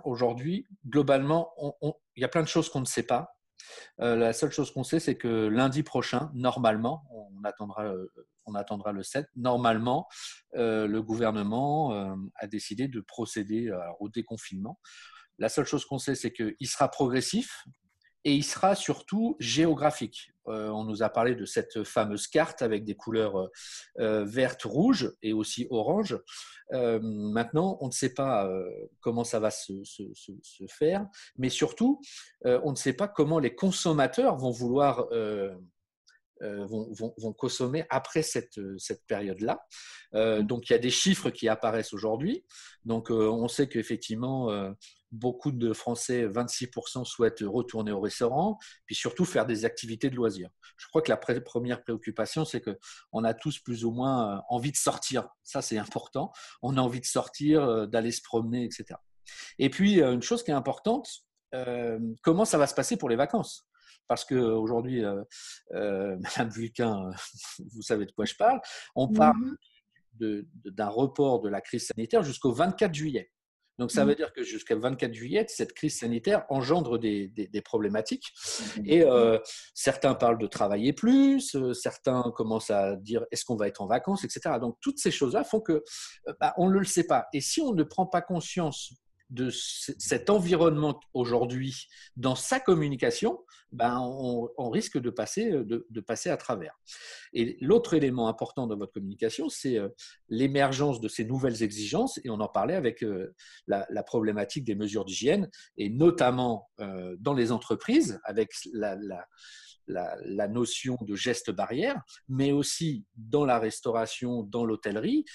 Aujourd'hui, globalement, il y a plein de choses qu'on ne sait pas. La seule chose qu'on sait, c'est que lundi prochain, normalement, on attendra le 7, normalement, le gouvernement a décidé de procéder au déconfinement. La seule chose qu'on sait, c'est qu'il sera progressif et il sera surtout géographique. On nous a parlé de cette fameuse carte avec des couleurs vertes, rouges et aussi orange. Maintenant, on ne sait pas comment ça va se faire, mais surtout, on ne sait pas comment les consommateurs vont vouloir vont consommer après cette période-là. Donc, il y a des chiffres qui apparaissent aujourd'hui. Donc, on sait qu'effectivement, beaucoup de Français, 26%, souhaitent retourner au restaurant, puis surtout faire des activités de loisirs. Je crois que la première préoccupation, c'est qu'on a tous plus ou moins envie de sortir. Ça, c'est important. On a envie de sortir, d'aller se promener, etc. Et puis, une chose qui est importante, comment ça va se passer pour les vacances? Parce qu'aujourd'hui, Madame Vulcain, vous savez de quoi je parle, on parle Mhm. d'un report de la crise sanitaire jusqu'au 24 juillet. Donc, ça veut dire que jusqu'au 24 juillet, cette crise sanitaire engendre des problématiques. Et certains parlent de travailler plus, certains commencent à dire est-ce qu'on va être en vacances, etc. Donc, toutes ces choses-là font que on ne le sait pas. Et si on ne prend pas conscience de cet environnement aujourd'hui dans sa communication, on risque de passer à travers. Et l'autre élément important dans votre communication, c'est l'émergence de ces nouvelles exigences, et on en parlait avec la problématique des mesures d'hygiène, et notamment dans les entreprises, avec la notion de geste barrière, mais aussi dans la restauration, dans l'hôtellerie,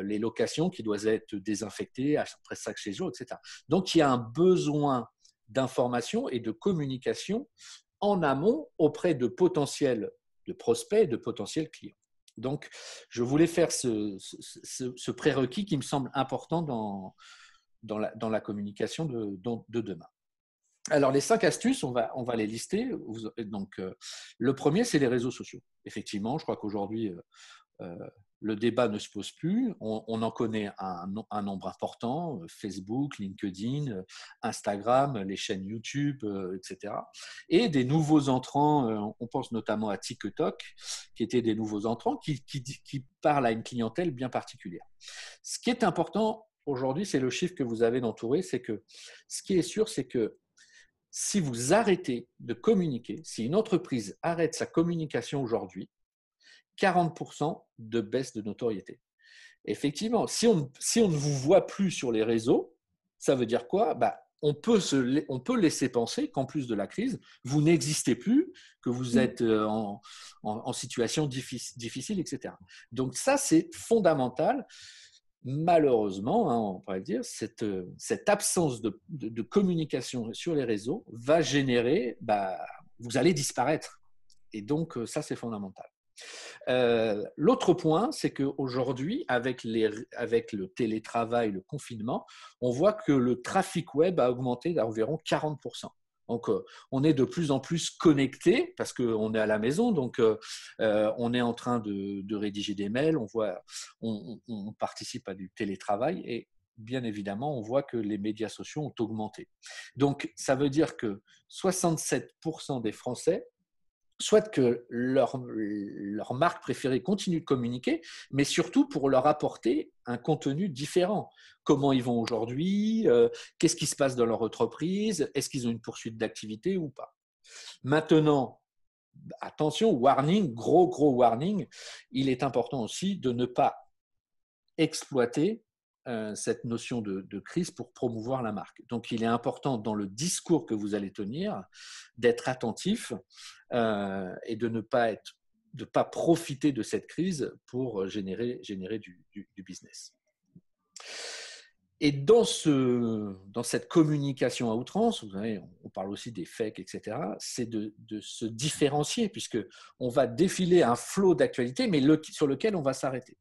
les locations qui doivent être désinfectées après chaque jour, etc. Donc, il y a un besoin d'information et de communication en amont auprès de prospects et de potentiels clients. Donc, je voulais faire ce prérequis qui me semble important dans la communication de demain. Alors, les 5 astuces, on va les lister. Donc, le premier, c'est les réseaux sociaux. Effectivement, je crois qu'aujourd'hui, le débat ne se pose plus. On en connaît un nombre important, Facebook, LinkedIn, Instagram, les chaînes YouTube, etc. Et des nouveaux entrants, on pense notamment à TikTok, qui étaient des nouveaux entrants qui parlent à une clientèle bien particulière. Ce qui est important aujourd'hui, c'est le chiffre que vous avez d'entouré, c'est que ce qui est sûr, c'est que si vous arrêtez de communiquer, si une entreprise arrête sa communication aujourd'hui, 40% de baisse de notoriété. Effectivement, si on ne vous voit plus sur les réseaux, ça veut dire quoi? On peut laisser penser qu'en plus de la crise, vous n'existez plus, que vous êtes en situation difficile, etc. Donc ça, c'est fondamental. Malheureusement, on pourrait dire, cette absence de communication sur les réseaux va générer, vous allez disparaître. Et donc, ça, c'est fondamental. L'autre point, c'est qu'aujourd'hui, avec le télétravail, le confinement, on voit que le trafic web a augmenté d'environ 40%. Donc, on est de plus en plus connecté parce qu'on est à la maison, donc on est en train de rédiger des mails, on participe à du télétravail et bien évidemment, on voit que les médias sociaux ont augmenté. Donc, ça veut dire que 67% des Français souhaitent que leur marque préférée continue de communiquer, mais surtout pour leur apporter un contenu différent. Comment ils vont aujourd'hui, qu'est-ce qui se passe dans leur entreprise, est-ce qu'ils ont une poursuite d'activité ou pas. Maintenant, attention, warning, gros warning, il est important aussi de ne pas exploiter cette notion de crise pour promouvoir la marque. Donc, il est important dans le discours que vous allez tenir d'être attentif et de ne pas profiter de cette crise pour générer du business. Et dans cette communication à outrance, vous savez, on parle aussi des fakes, etc., c'est de se différencier puisqu'on va défiler un flot d'actualité, mais sur lequel on va s'arrêter.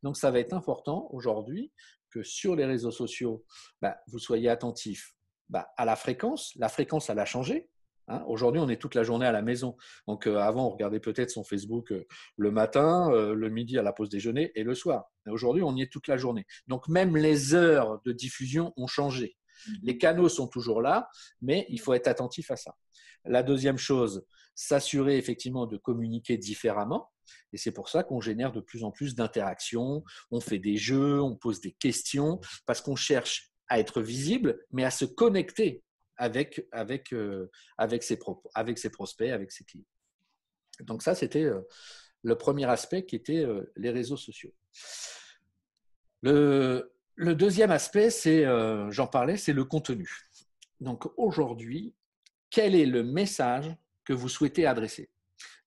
Donc, ça va être important aujourd'hui que sur les réseaux sociaux, vous soyez attentifs à la fréquence. La fréquence, elle a changé. Hein. Aujourd'hui, on est toute la journée à la maison. Donc, avant, on regardait peut-être son Facebook le matin, le midi à la pause déjeuner et le soir. Aujourd'hui, on y est toute la journée. Donc, même les heures de diffusion ont changé. Les canaux sont toujours là, mais il faut être attentif à ça. La deuxième chose, s'assurer effectivement de communiquer différemment. Et c'est pour ça qu'on génère de plus en plus d'interactions, on fait des jeux, on pose des questions, parce qu'on cherche à être visible, mais à se connecter avec ses prospects, avec ses clients. Donc ça, c'était le premier aspect qui était les réseaux sociaux. Le deuxième aspect, j'en parlais, c'est le contenu. Donc aujourd'hui, quel est le message que vous souhaitez adresser?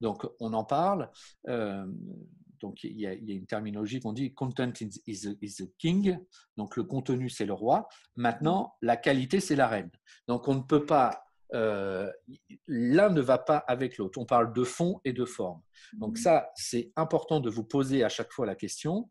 Donc on en parle. Donc il y a une terminologie qu'on dit content is the king. Donc le contenu c'est le roi. Maintenant la qualité c'est la reine. Donc on ne peut pas l'un ne va pas avec l'autre. On parle de fond et de forme. Donc ça, c'est important de vous poser à chaque fois la question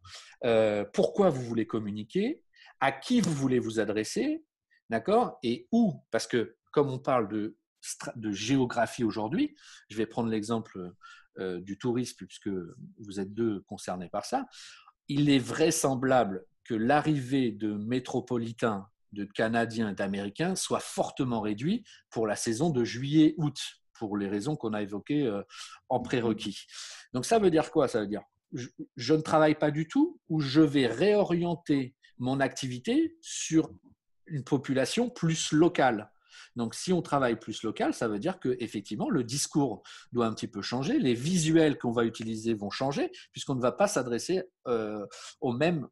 pourquoi vous voulez communiquer, à qui vous voulez vous adresser, d'accord, et où. Parce que comme on parle de géographie aujourd'hui, je vais prendre l'exemple du tourisme puisque vous êtes deux concernés par ça. Il est vraisemblable que l'arrivée de métropolitains, de Canadiens et d'Américains soit fortement réduit pour la saison de juillet-août, pour les raisons qu'on a évoquées en prérequis. Donc ça veut dire quoi? Ça veut dire je ne travaille pas du tout ou je vais réorienter mon activité sur une population plus locale. Donc, si on travaille plus local, ça veut dire qu'effectivement, le discours doit un petit peu changer, les visuels qu'on va utiliser vont changer, puisqu'on ne va pas s'adresser au même…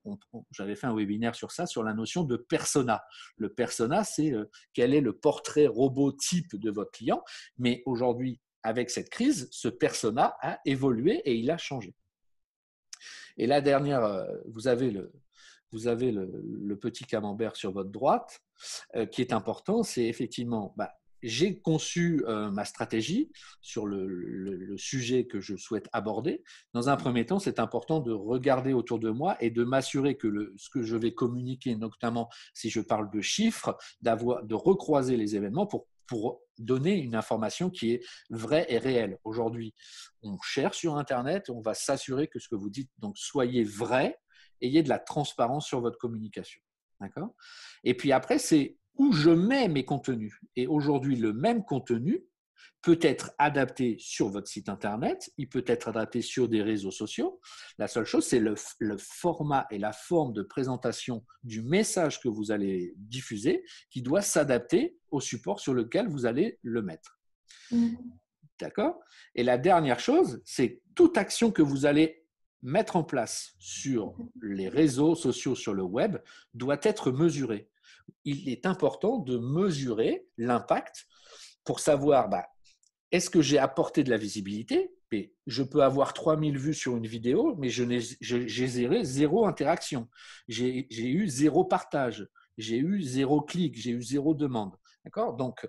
J'avais fait un webinaire sur ça, sur la notion de persona. Le persona, c'est quel est le portrait robot type de votre client. Mais aujourd'hui, avec cette crise, ce persona a évolué et il a changé. Et la dernière, vous avez le petit camembert sur votre droite, qui est important, c'est effectivement, j'ai conçu ma stratégie sur le sujet que je souhaite aborder. Dans un premier temps, c'est important de regarder autour de moi et de m'assurer que ce que je vais communiquer, notamment si je parle de chiffres, de recroiser les événements pour donner une information qui est vraie et réelle. Aujourd'hui, on cherche sur Internet, on va s'assurer que ce que vous dites, donc soyez vrai, ayez de la transparence sur votre communication. D'accord ? Et puis après, c'est où je mets mes contenus. Et aujourd'hui, le même contenu peut être adapté sur votre site Internet, il peut être adapté sur des réseaux sociaux. La seule chose, c'est le format et la forme de présentation du message que vous allez diffuser qui doit s'adapter au support sur lequel vous allez le mettre. D'accord ? Et la dernière chose, c'est toute action que vous allez mettre en place sur les réseaux sociaux, sur le web, doit être mesurée. Il est important de mesurer l'impact pour savoir est-ce que j'ai apporté de la visibilité? Mais je peux avoir 3000 vues sur une vidéo, mais j'ai zéro interaction. J'ai eu zéro partage, j'ai eu zéro clic, j'ai eu zéro demande. D'accord ? Donc,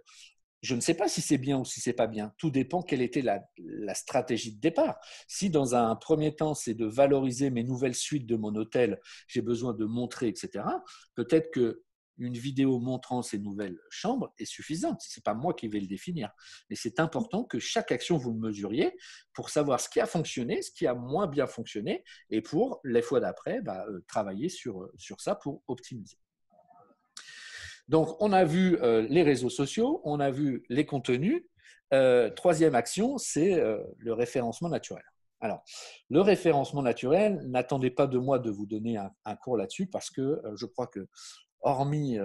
je ne sais pas si c'est bien ou si ce n'est pas bien. Tout dépend quelle était la stratégie de départ. Si dans un premier temps, c'est de valoriser mes nouvelles suites de mon hôtel, j'ai besoin de montrer, etc., peut-être qu'une vidéo montrant ces nouvelles chambres est suffisante. Ce n'est pas moi qui vais le définir. Mais c'est important que chaque action, vous le mesuriez pour savoir ce qui a fonctionné, ce qui a moins bien fonctionné, et pour, les fois d'après, travailler sur ça pour optimiser. Donc, on a vu les réseaux sociaux, on a vu les contenus. Troisième action, c'est le référencement naturel. Alors, le référencement naturel, n'attendez pas de moi de vous donner un cours là-dessus parce que je crois que, hormis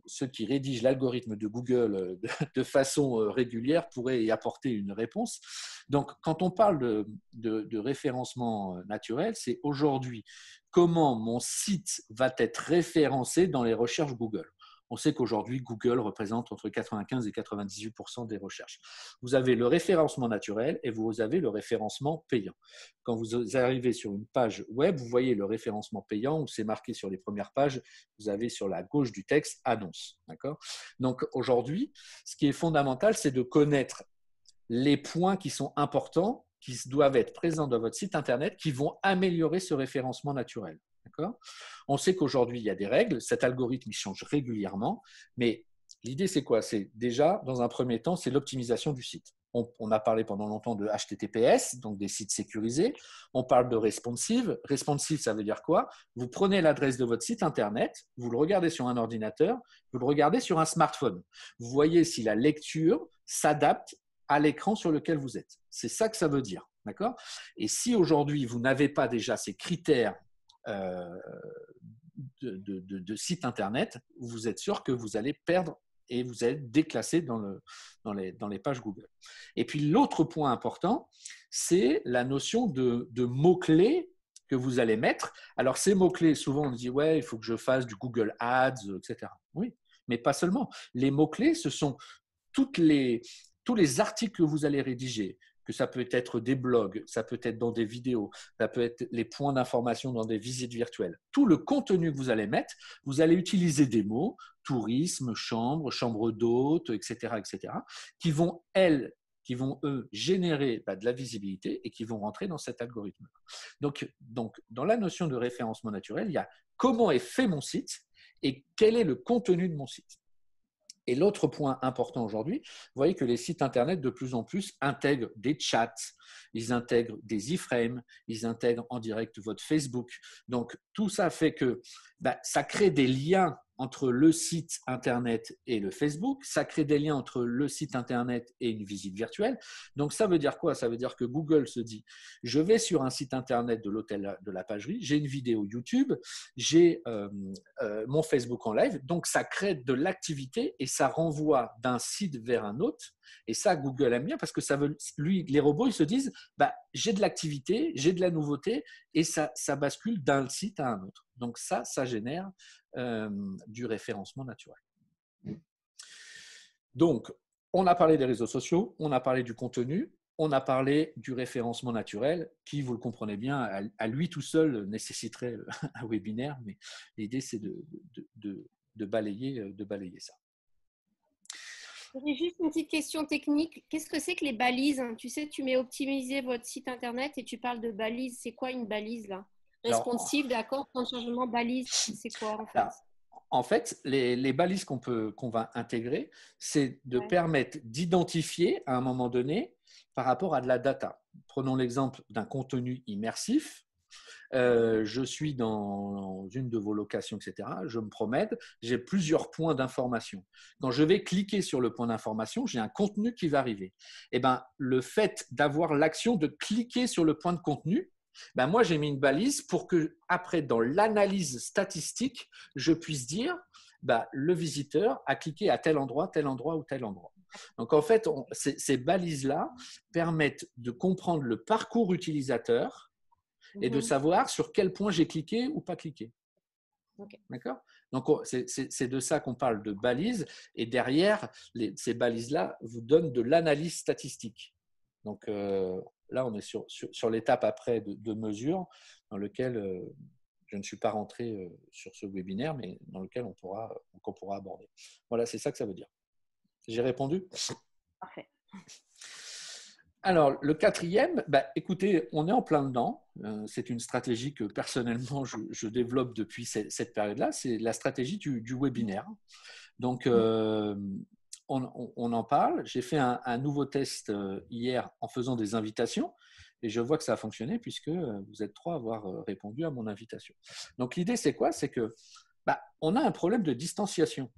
ceux qui rédigent l'algorithme de Google de façon régulière, pourraient y apporter une réponse. Donc, quand on parle de référencement naturel, c'est aujourd'hui comment mon site va être référencé dans les recherches Google. On sait qu'aujourd'hui, Google représente entre 95 et 98% des recherches. Vous avez le référencement naturel et vous avez le référencement payant. Quand vous arrivez sur une page web, vous voyez le référencement payant où c'est marqué sur les premières pages, vous avez sur la gauche du texte « Annonce ». Donc aujourd'hui, ce qui est fondamental, c'est de connaître les points qui sont importants, qui doivent être présents dans votre site Internet, qui vont améliorer ce référencement naturel. On sait qu'aujourd'hui, il y a des règles. Cet algorithme, il change régulièrement. Mais l'idée, c'est quoi? C'est déjà, dans un premier temps, c'est l'optimisation du site. On a parlé pendant longtemps de HTTPS, donc des sites sécurisés. On parle de responsive. Responsive, ça veut dire quoi? Vous prenez l'adresse de votre site Internet, vous le regardez sur un ordinateur, vous le regardez sur un smartphone. Vous voyez si la lecture s'adapte à l'écran sur lequel vous êtes. C'est ça que ça veut dire. D'accord? Et si aujourd'hui, vous n'avez pas déjà ces critères de site Internet, vous êtes sûr que vous allez perdre et vous allez être déclassé dans les pages Google. Et puis l'autre point important, c'est la notion de mots-clés que vous allez mettre. Alors ces mots-clés, souvent on dit ouais, il faut que je fasse du Google Ads, etc. Oui, mais pas seulement. Les mots-clés, ce sont tous les articles que vous allez rédiger, que ça peut être des blogs, ça peut être dans des vidéos, ça peut être les points d'information dans des visites virtuelles. Tout le contenu que vous allez mettre, vous allez utiliser des mots, tourisme, chambre d'hôte, etc., etc., qui vont, eux, générer de la visibilité et qui vont rentrer dans cet algorithme. Donc, dans la notion de référencement naturel, il y a comment est fait mon site et quel est le contenu de mon site. Et l'autre point important aujourd'hui, vous voyez que les sites Internet de plus en plus intègrent des chats, ils intègrent des iframes, ils intègrent en direct votre Facebook. Donc, tout ça fait que ça crée des liens entre le site Internet et le Facebook, ça crée des liens entre le site Internet et une visite virtuelle. Donc, ça veut dire quoi? Ça veut dire que Google se dit, je vais sur un site Internet de l'hôtel de la Pagerie, j'ai une vidéo YouTube, j'ai mon Facebook en live, donc ça crée de l'activité et ça renvoie d'un site vers un autre. Et ça, Google aime bien parce que ça veut, les robots, ils se disent, j'ai de l'activité, j'ai de la nouveauté et ça bascule d'un site à un autre. Donc ça génère du référencement naturel. Donc, on a parlé des réseaux sociaux, on a parlé du contenu, on a parlé du référencement naturel qui, vous le comprenez bien, à lui tout seul nécessiterait un webinaire, mais l'idée, c'est de balayer ça. J'ai juste une petite question technique. Qu'est-ce que c'est que les balises? Tu sais, tu mets optimiser votre site Internet et tu parles de balises. C'est quoi une balise là? Responsive, d'accord, point de chargement, balise, c'est quoi en fait? En fait, les balises qu'on va intégrer, c'est de permettre d'identifier à un moment donné par rapport à de la data. Prenons l'exemple d'un contenu immersif. Je suis dans une de vos locations, etc. Je me promène, j'ai plusieurs points d'information. Quand je vais cliquer sur le point d'information, j'ai un contenu qui va arriver. Et le fait d'avoir l'action de cliquer sur le point de contenu, moi, j'ai mis une balise pour que, après, dans l'analyse statistique, je puisse dire le visiteur a cliqué à tel endroit ou tel endroit. Donc, en fait, ces balises-là permettent de comprendre le parcours utilisateur et de savoir sur quel point j'ai cliqué ou pas cliqué. Okay. D'accord? Donc, c'est de ça qu'on parle de balises. Et derrière, ces balises-là vous donnent de l'analyse statistique. Donc, là, on est sur l'étape après de mesure dans lequel je ne suis pas rentré sur ce webinaire, mais dans lequel on pourra aborder. Voilà, c'est ça que ça veut dire. J'ai répondu? Parfait. Alors, le quatrième, écoutez, on est en plein dedans. C'est une stratégie que personnellement, je développe depuis cette période-là. C'est la stratégie du webinaire. Donc, on en parle. J'ai fait un nouveau test hier en faisant des invitations et je vois que ça a fonctionné puisque vous êtes 3 à avoir répondu à mon invitation. Donc, l'idée, c'est quoi? C'est que on a un problème de distanciation.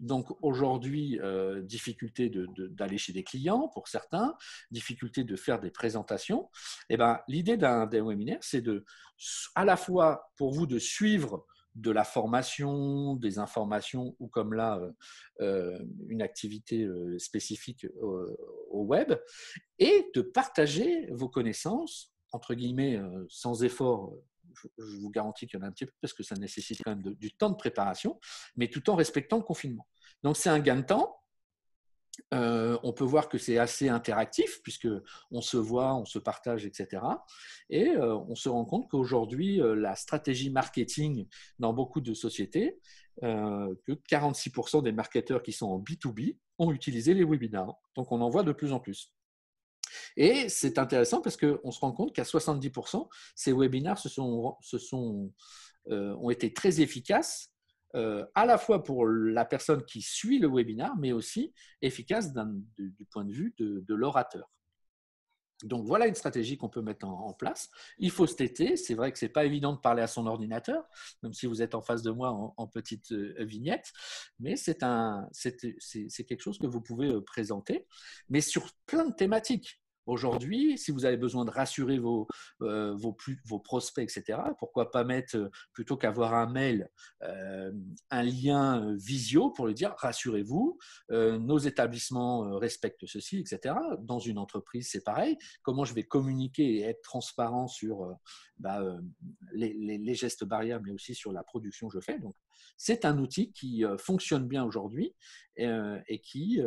Donc aujourd'hui, difficulté d'aller chez des clients pour certains, difficulté de faire des présentations. L'idée d'un webinaire, c'est à la fois pour vous de suivre de la formation, des informations ou comme là, une activité spécifique au web et de partager vos connaissances, entre guillemets, sans effort. Je vous garantis qu'il y en a un petit peu parce que ça nécessite quand même du temps de préparation, mais tout en respectant le confinement. Donc, c'est un gain de temps. On peut voir que c'est assez interactif puisqu'on se voit, on se partage, etc. Et on se rend compte qu'aujourd'hui, la stratégie marketing dans beaucoup de sociétés, que 46% des marketeurs qui sont en B2B ont utilisé les webinars. Donc, on en voit de plus en plus. Et c'est intéressant parce qu'on se rend compte qu'à 70%, ces webinars ont été très efficaces à la fois pour la personne qui suit le webinaire, mais aussi efficace du point de vue de l'orateur. Donc, voilà une stratégie qu'on peut mettre en place. Il faut se têter. C'est vrai que ce n'est pas évident de parler à son ordinateur, même si vous êtes en face de moi en petite vignette, mais c'est quelque chose que vous pouvez présenter, mais sur plein de thématiques. Aujourd'hui, si vous avez besoin de rassurer vos prospects, etc., pourquoi pas mettre, plutôt qu'avoir un mail, un lien visio pour lui dire « rassurez-vous, nos établissements respectent ceci, etc. » Dans une entreprise, c'est pareil. Comment je vais communiquer et être transparent sur les gestes barrières, mais aussi sur la production que je fais. Donc, c'est un outil qui fonctionne bien aujourd'hui et qui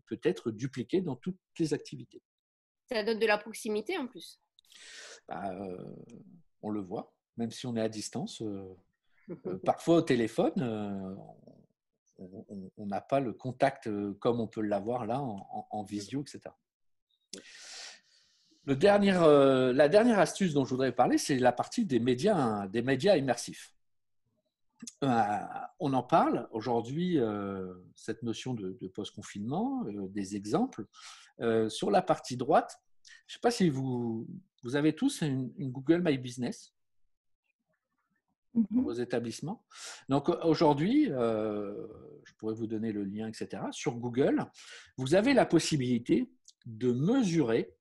peut être dupliqué dans toutes les activités. Ça donne de la proximité en plus. On le voit, même si on est à distance. Parfois au téléphone, on n'a pas le contact comme on peut l'avoir là en visio, etc. La dernière astuce dont je voudrais parler, c'est la partie des médias immersifs. On en parle aujourd'hui, cette notion de post-confinement, des exemples. Sur la partie droite, je ne sais pas si vous avez tous une Google My Business dans vos établissements. Donc aujourd'hui, je pourrais vous donner le lien, etc. Sur Google, vous avez la possibilité de mesurer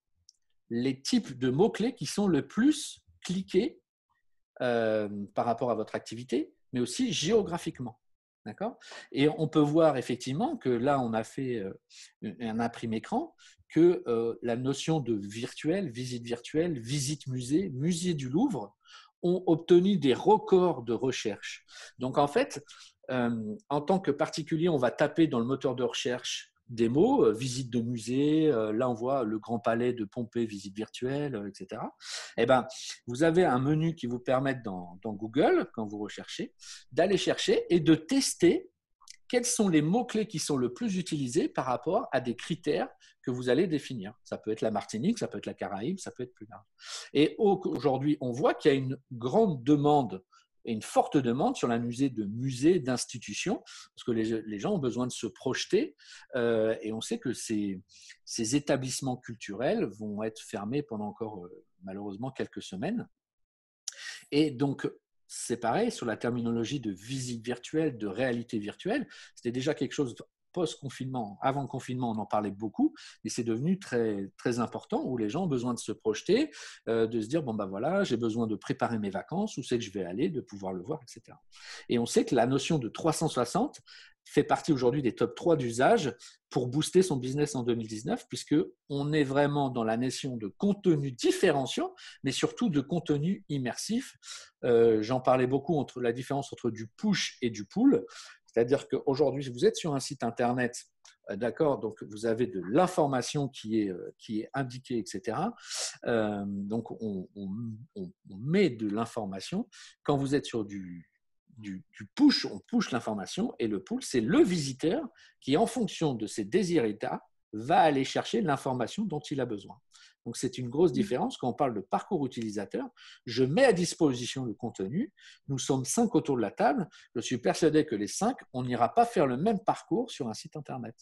les types de mots-clés qui sont le plus cliqués par rapport à votre activité, mais aussi géographiquement. D'accord ? Et on peut voir effectivement que là, on a fait un imprime-écran, que la notion de virtuel, visite musée, musée du Louvre, ont obtenu des records de recherche. Donc en fait, en tant que particulier, on va taper dans le moteur de recherche des mots, visite de musée, là on voit le Grand Palais de Pompée, visite virtuelle, etc. Eh ben, vous avez un menu qui vous permet dans Google, quand vous recherchez, d'aller chercher et de tester quels sont les mots-clés qui sont le plus utilisés par rapport à des critères que vous allez définir. Ça peut être la Martinique, ça peut être la Caraïbe, ça peut être plus large. Et aujourd'hui, on voit qu'il y a une grande demande et une forte demande sur la musée d'institutions, parce que les gens ont besoin de se projeter, et on sait que ces établissements culturels vont être fermés pendant encore malheureusement quelques semaines. Et donc, c'est pareil sur la terminologie de visite virtuelle, de réalité virtuelle. C'était déjà quelque chose post-confinement. Avant le confinement, on en parlait beaucoup, et c'est devenu très, très important où les gens ont besoin de se projeter, de se dire, bon ben voilà, j'ai besoin de préparer mes vacances, où c'est que je vais aller, de pouvoir le voir, etc. Et on sait que la notion de 360 fait partie aujourd'hui des top 3 d'usage pour booster son business en 2019, puisqu'on est vraiment dans la notion de contenu différenciant, mais surtout de contenu immersif. J'en parlais beaucoup entre la différence entre du push et du pull. C'est-à-dire qu'aujourd'hui, vous êtes sur un site internet, d'accord, donc vous avez de l'information qui est indiquée, etc. Donc, on met de l'information. Quand vous êtes sur du push, on push l'information, et le pull, c'est le visiteur qui, en fonction de ses désirs et états, va aller chercher l'information dont il a besoin. Donc, c'est une grosse différence quand on parle de parcours utilisateur. Je mets à disposition le contenu. Nous sommes 5 autour de la table. Je suis persuadé que les 5, on n'ira pas faire le même parcours sur un site internet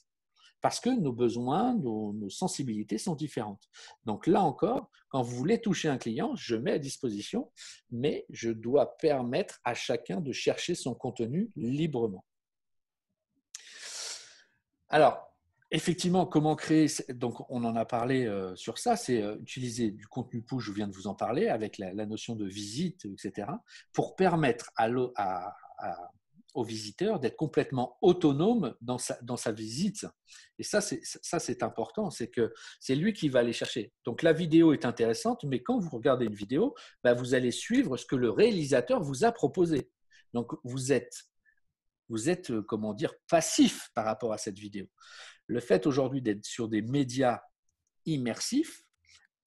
parce que nos besoins, nos sensibilités sont différentes. Donc là encore, quand vous voulez toucher un client, je mets à disposition, mais je dois permettre à chacun de chercher son contenu librement. Alors, effectivement, comment créer, donc on en a parlé sur ça, c'est utiliser du contenu push, je viens de vous en parler, avec la notion de visite, etc., pour permettre au visiteur d'être complètement autonome dans sa visite. Et ça, c'est important, c'est que c'est lui qui va aller chercher. Donc, la vidéo est intéressante, mais quand vous regardez une vidéo, vous allez suivre ce que le réalisateur vous a proposé. Donc, vous êtes comment dire, passif par rapport à cette vidéo. Le fait aujourd'hui d'être sur des médias immersifs,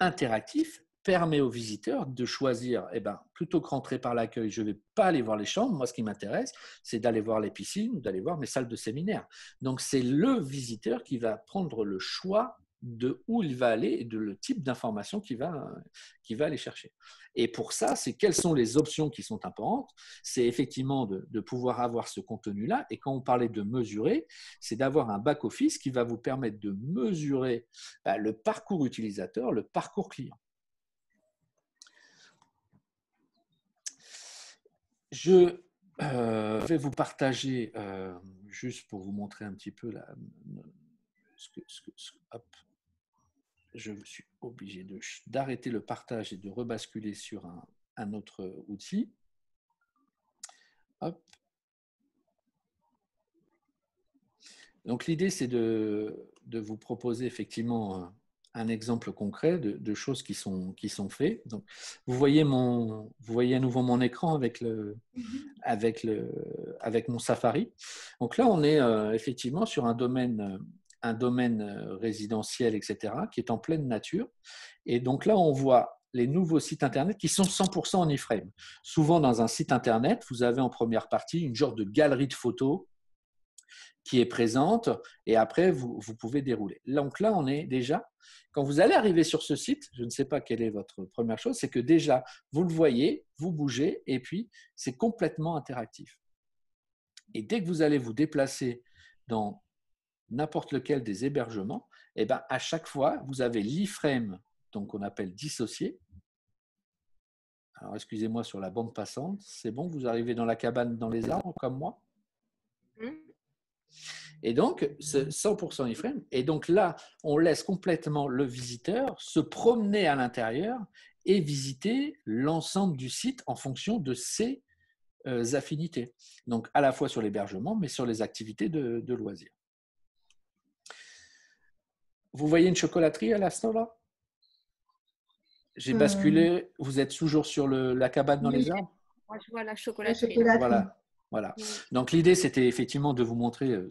interactifs, permet aux visiteurs de choisir, plutôt que rentrer par l'accueil, je ne vais pas aller voir les chambres. Moi, ce qui m'intéresse, c'est d'aller voir les piscines ou d'aller voir mes salles de séminaire. Donc, c'est le visiteur qui va prendre le choix de où il va aller et de le type d'information qu'il va aller chercher. Et pour ça, c'est quelles sont les options qui sont importantes. C'est effectivement de pouvoir avoir ce contenu-là. Et quand on parlait de mesurer, c'est d'avoir un back-office qui va vous permettre de mesurer le parcours utilisateur, le parcours client. Je vais vous partager, juste pour vous montrer un petit peu hop. Je suis obligé d'arrêter le partage et de rebasculer sur un autre outil. Hop. Donc, l'idée, c'est de vous proposer effectivement un exemple concret de choses qui sont faites. Donc, vous voyez à nouveau mon écran avec mon Safari. Donc là, on est effectivement sur un domaine résidentiel, etc., qui est en pleine nature. Et donc là, on voit les nouveaux sites Internet qui sont 100% en iframe. Souvent, dans un site Internet, vous avez en première partie une genre de galerie de photos qui est présente et après, vous pouvez dérouler. Donc là, on est déjà, quand vous allez arriver sur ce site, je ne sais pas quelle est votre première chose, c'est que déjà, vous le voyez, vous bougez et puis c'est complètement interactif. Et dès que vous allez vous déplacer dans n'importe lequel des hébergements, et ben à chaque fois, vous avez l'iframe, donc on appelle dissocié. Alors, excusez-moi sur la bande passante. C'est bon, vous arrivez dans la cabane dans les arbres comme moi. Et donc, c'est 100% iframe. Et donc là, on laisse complètement le visiteur se promener à l'intérieur et visiter l'ensemble du site en fonction de ses affinités. Donc, à la fois sur l'hébergement, mais sur les activités de loisirs. Vous voyez une chocolaterie à l'instant là? J'ai basculé. Vous êtes toujours sur la cabane dans les arbres? Moi, je vois la chocolaterie. Voilà. Donc, l'idée, c'était effectivement de vous montrer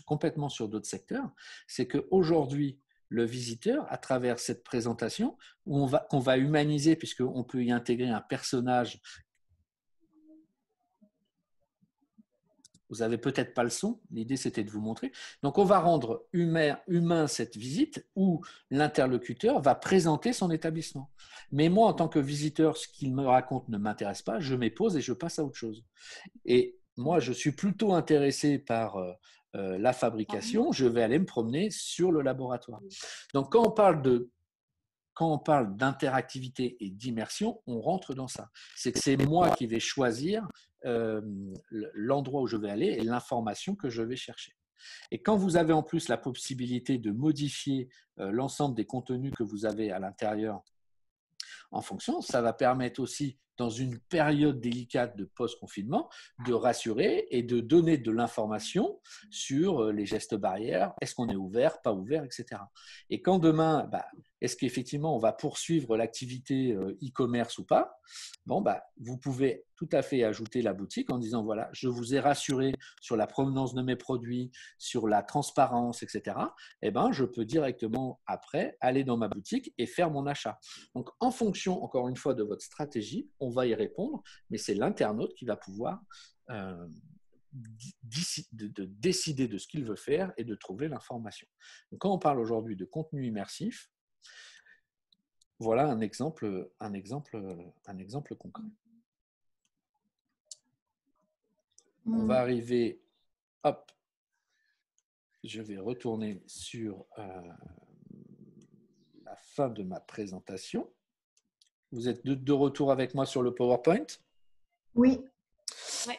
complètement sur d'autres secteurs. C'est qu'aujourd'hui, le visiteur, à travers cette présentation, qu'on va humaniser, puisqu'on peut y intégrer un personnage. Vous n'avez peut-être pas le son, l'idée c'était de vous montrer. Donc on va rendre humain cette visite où l'interlocuteur va présenter son établissement. Mais moi, en tant que visiteur, ce qu'il me raconte ne m'intéresse pas, je m'épose et je passe à autre chose. Et moi, je suis plutôt intéressé par la fabrication, je vais aller me promener sur le laboratoire. Donc quand on parle d'interactivité et d'immersion, on rentre dans ça. C'est que c'est moi qui vais choisir l'endroit où je vais aller et l'information que je vais chercher. Et quand vous avez en plus la possibilité de modifier l'ensemble des contenus que vous avez à l'intérieur en fonction, ça va permettre aussi, dans une période délicate de post-confinement, de rassurer et de donner de l'information sur les gestes barrières, est-ce qu'on est ouvert, pas ouvert, etc. Et quand demain, est-ce qu'effectivement on va poursuivre l'activité e-commerce ou pas? Bon, vous pouvez tout à fait ajouter la boutique en disant voilà, je vous ai rassuré sur la provenance de mes produits, sur la transparence, etc. Eh ben, je peux directement après aller dans ma boutique et faire mon achat. Donc, en fonction, encore une fois, de votre stratégie, on va y répondre, mais c'est l'internaute qui va pouvoir décider de ce qu'il veut faire et de trouver l'information. Donc, quand on parle aujourd'hui de contenu immersif, voilà un exemple concret. On va arriver, hop, je vais retourner sur la fin de ma présentation. Vous êtes de retour avec moi sur le PowerPoint? Oui. Ouais.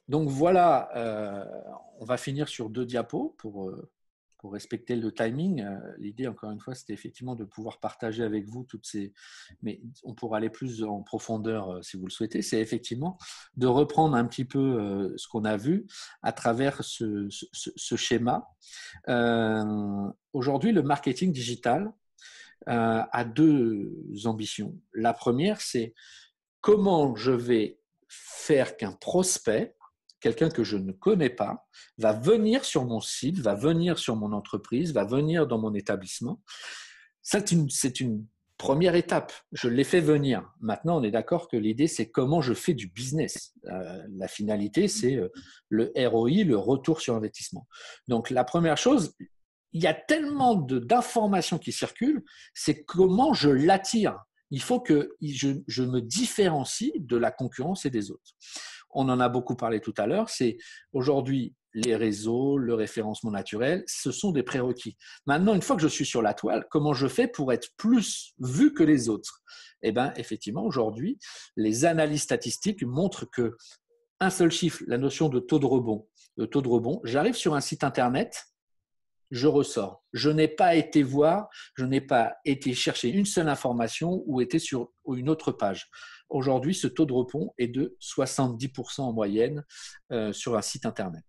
Donc voilà, on va finir sur 2 diapos pour respecter le timing. L'idée, encore une fois, c'était effectivement de pouvoir partager avec vous toutes ces… Mais on pourra aller plus en profondeur si vous le souhaitez. C'est effectivement de reprendre un petit peu ce qu'on a vu à travers ce schéma. Aujourd'hui, le marketing digital a 2 ambitions. La première, c'est comment je vais faire qu'un prospect, quelqu'un que je ne connais pas, va venir sur mon site, va venir sur mon entreprise, va venir dans mon établissement. C'est une première étape. Je l'ai fait venir. Maintenant, on est d'accord que l'idée, c'est comment je fais du business. La finalité, c'est le ROI, le retour sur investissement. Donc, la première chose, il y a tellement d'informations qui circulent, c'est comment je l'attire. Il faut que je me différencie de la concurrence et des autres. On en a beaucoup parlé tout à l'heure, c'est aujourd'hui les réseaux, le référencement naturel, ce sont des prérequis. Maintenant, une fois que je suis sur la toile, comment je fais pour être plus vu que les autres? Eh bien, effectivement, aujourd'hui, les analyses statistiques montrent que un seul chiffre, la notion de taux de rebond. Le taux de rebond, j'arrive sur un site internet, je ressors. Je n'ai pas été voir, je n'ai pas été chercher une seule information ou été sur une autre page. Aujourd'hui, ce taux de rebond est de 70% en moyenne sur un site internet.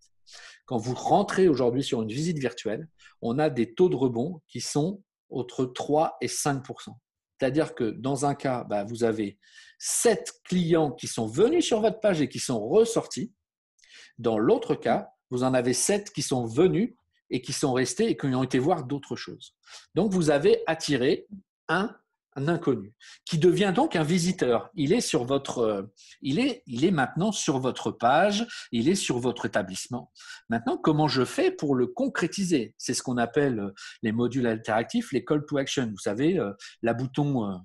Quand vous rentrez aujourd'hui sur une visite virtuelle, on a des taux de rebond qui sont entre 3 et 5%. C'est-à-dire que dans un cas, vous avez 7 clients qui sont venus sur votre page et qui sont ressortis. Dans l'autre cas, vous en avez 7 qui sont venus et qui sont restés et qui ont été voir d'autres choses. Donc, vous avez attiré un inconnu qui devient donc un visiteur. Il est sur il est maintenant sur votre page, il est sur votre établissement. Maintenant, comment je fais pour le concrétiser? C'est ce qu'on appelle les modules interactifs, les call to action. Vous savez, la bouton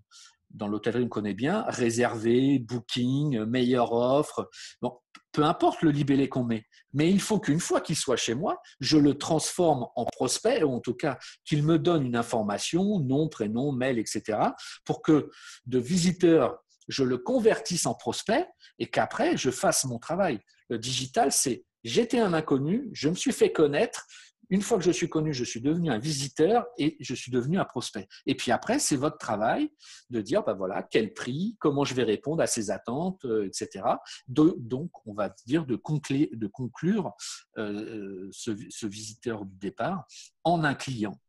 dans l'hôtellerie, on connaît bien, réserver, booking, meilleure offre. Bon, peu importe le libellé qu'on met, mais il faut qu'une fois qu'il soit chez moi, je le transforme en prospect, ou en tout cas qu'il me donne une information, nom, prénom, mail, etc., pour que de visiteur, je le convertisse en prospect et qu'après, je fasse mon travail. Le digital, c'est j'étais un inconnu, je me suis fait connaître. Une fois que je suis connu, je suis devenu un visiteur et je suis devenu un prospect. Et puis après, c'est votre travail de dire, voilà, quel prix, comment je vais répondre à ces attentes, etc. Donc, on va dire de conclure ce visiteur du départ en un client.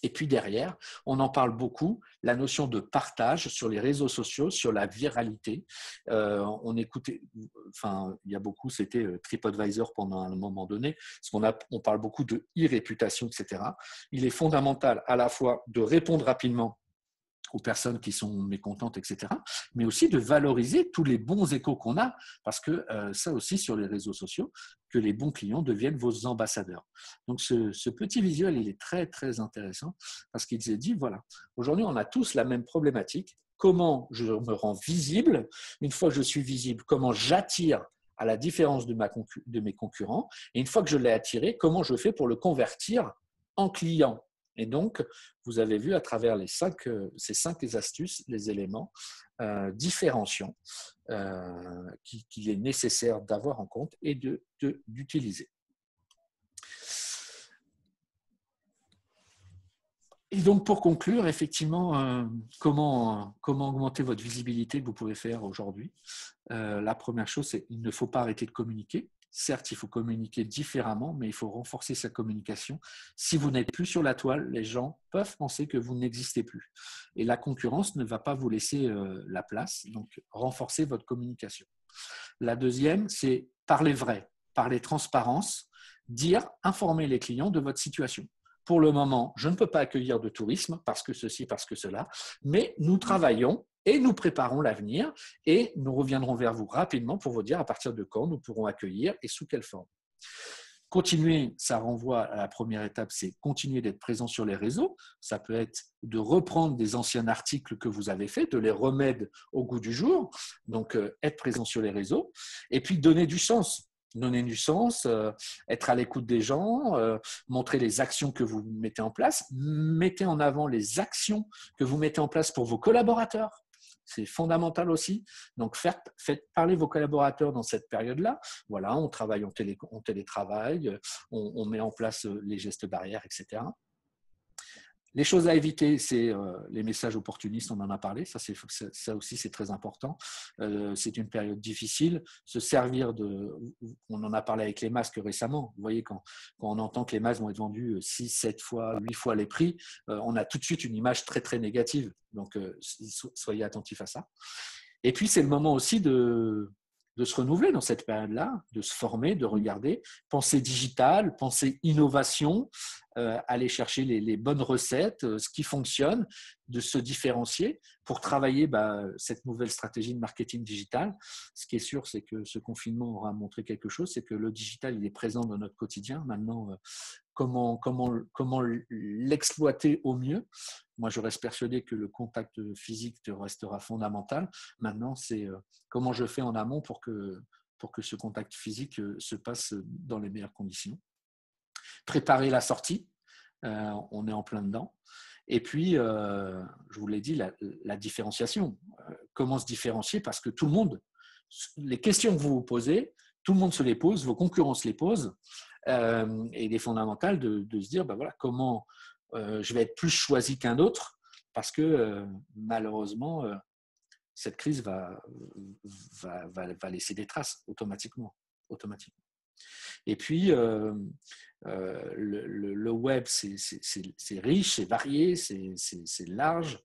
Et puis derrière, on en parle beaucoup, la notion de partage sur les réseaux sociaux, sur la viralité. On écoutait, il y a beaucoup, c'était TripAdvisor pendant un moment donné, parce on parle beaucoup de e-réputation, etc. Il est fondamental à la fois de répondre rapidement aux personnes qui sont mécontentes, etc., mais aussi de valoriser tous les bons échos qu'on a, parce que ça aussi sur les réseaux sociaux, que les bons clients deviennent vos ambassadeurs. Donc ce petit visuel, il est très, très intéressant, parce qu'il s'est dit, voilà, aujourd'hui on a tous la même problématique, comment je me rends visible, une fois que je suis visible, comment j'attire à la différence de mes concurrents, et une fois que je l'ai attiré, comment je fais pour le convertir en client. Et donc, vous avez vu à travers ces 5 astuces, les éléments différenciants qu'il est nécessaire d'avoir en compte et d'utiliser. Et donc, pour conclure, effectivement, comment augmenter votre visibilité que vous pouvez faire aujourd'hui? La première chose, c'est qu'il ne faut pas arrêter de communiquer. Certes, il faut communiquer différemment, mais il faut renforcer sa communication. Si vous n'êtes plus sur la toile, les gens peuvent penser que vous n'existez plus. Et la concurrence ne va pas vous laisser la place. Donc, renforcez votre communication. La deuxième, c'est parler vrai, parler transparence, informer les clients de votre situation. Pour le moment, je ne peux pas accueillir de tourisme parce que ceci, parce que cela, mais nous travaillons et nous préparons l'avenir et nous reviendrons vers vous rapidement pour vous dire à partir de quand nous pourrons accueillir et sous quelle forme. Continuer, ça renvoie à la première étape, c'est continuer d'être présent sur les réseaux. Ça peut être de reprendre des anciens articles que vous avez faits, de les remettre au goût du jour, donc être présent sur les réseaux et puis donner du sens. Donner du sens, être à l'écoute des gens, montrer les actions que vous mettez en place, mettez en avant les actions que vous mettez en place pour vos collaborateurs. C'est fondamental aussi. Donc, faites parler vos collaborateurs dans cette période-là. Voilà, on travaille en télétravail, on met en place les gestes barrières, etc. Les choses à éviter, c'est les messages opportunistes, on en a parlé, ça aussi c'est très important. C'est une période difficile. Se servir on en a parlé avec les masques récemment, vous voyez quand on entend que les masques vont être vendus 6, 7 fois, 8 fois les prix, on a tout de suite une image très très négative, donc soyez attentifs à ça. Et puis c'est le moment aussi de se renouveler dans cette période-là, de se former, de regarder, pensée digitale, pensée innovation, aller chercher les bonnes recettes, ce qui fonctionne, de se différencier pour travailler cette nouvelle stratégie de marketing digital. Ce qui est sûr, c'est que ce confinement aura montré quelque chose, c'est que le digital, il est présent dans notre quotidien. Maintenant, comment l'exploiter au mieux? Moi, je reste persuadé que le contact physique restera fondamental. Maintenant, c'est comment je fais en amont pour que ce contact physique se passe dans les meilleures conditions. Préparer la sortie, on est en plein dedans. Et puis, je vous l'ai dit, la différenciation. Comment se différencier? Parce que tout le monde, les questions que vous vous posez, tout le monde se les pose, vos concurrents se les posent. Et il est fondamental de se dire, voilà, comment je vais être plus choisi qu'un autre, parce que malheureusement, cette crise va laisser des traces automatiquement. Et puis, le web, c'est riche, c'est varié, c'est large.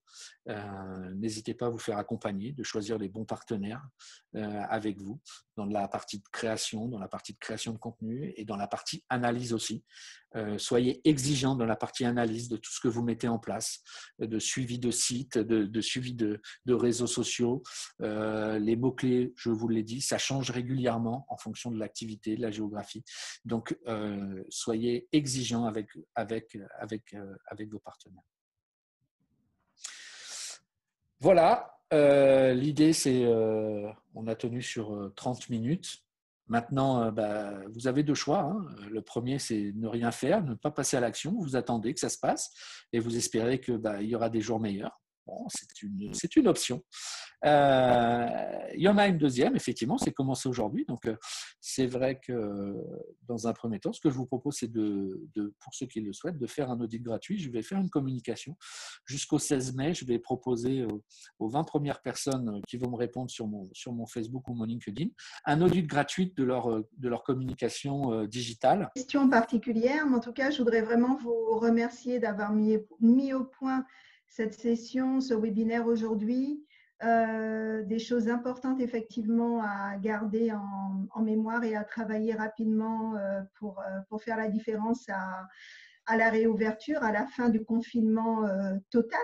N'hésitez pas à vous faire accompagner, de choisir les bons partenaires avec vous dans la partie de création, dans la partie de création de contenu et dans la partie analyse aussi. Soyez exigeants dans la partie analyse de tout ce que vous mettez en place, de suivi de sites, de suivi de réseaux sociaux. Les mots-clés, je vous l'ai dit, ça change régulièrement en fonction de l'activité, de la géographie. Donc, soyez exigeants avec vos partenaires. Voilà, l'idée c'est, on a tenu sur 30 minutes. Maintenant, vous avez deux choix. Hein. Le premier, c'est ne rien faire, ne pas passer à l'action. Vous attendez que ça se passe et vous espérez qu'il y aura des jours meilleurs. Bon, c'est une option. Il y en a une deuxième, effectivement, c'est commencer aujourd'hui. Donc, c'est vrai que dans un premier temps, ce que je vous propose, c'est pour ceux qui le souhaitent, de faire un audit gratuit. Je vais faire une communication. Jusqu'au 16 mai, je vais proposer aux 20 premières personnes qui vont me répondre sur mon Facebook ou mon LinkedIn un audit gratuit de leur communication digitale. Question particulière, mais en tout cas, je voudrais vraiment vous remercier d'avoir mis au point cette session, ce webinaire aujourd'hui. Des choses importantes effectivement à garder en mémoire et à travailler rapidement pour faire la différence à la réouverture, à la fin du confinement total.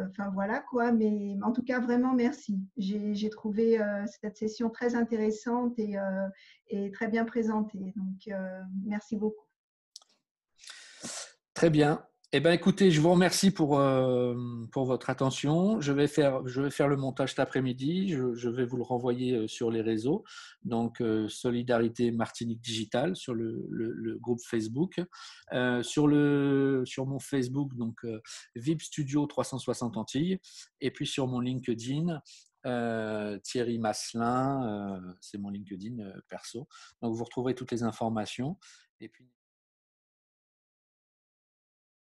Enfin voilà quoi, mais en tout cas vraiment merci. J'ai trouvé cette session très intéressante et très bien présentée. Donc merci beaucoup. Très bien. Eh bien, écoutez, je vous remercie pour votre attention. Je vais faire le montage cet après-midi. Je vais vous le renvoyer sur les réseaux. Donc, Solidarité Martinique Digital sur le groupe Facebook. Sur mon Facebook, donc VIP Studio 360 Antilles. Et puis sur mon LinkedIn, Thierry Masselin, c'est mon LinkedIn perso. Donc, vous retrouverez toutes les informations. Et puis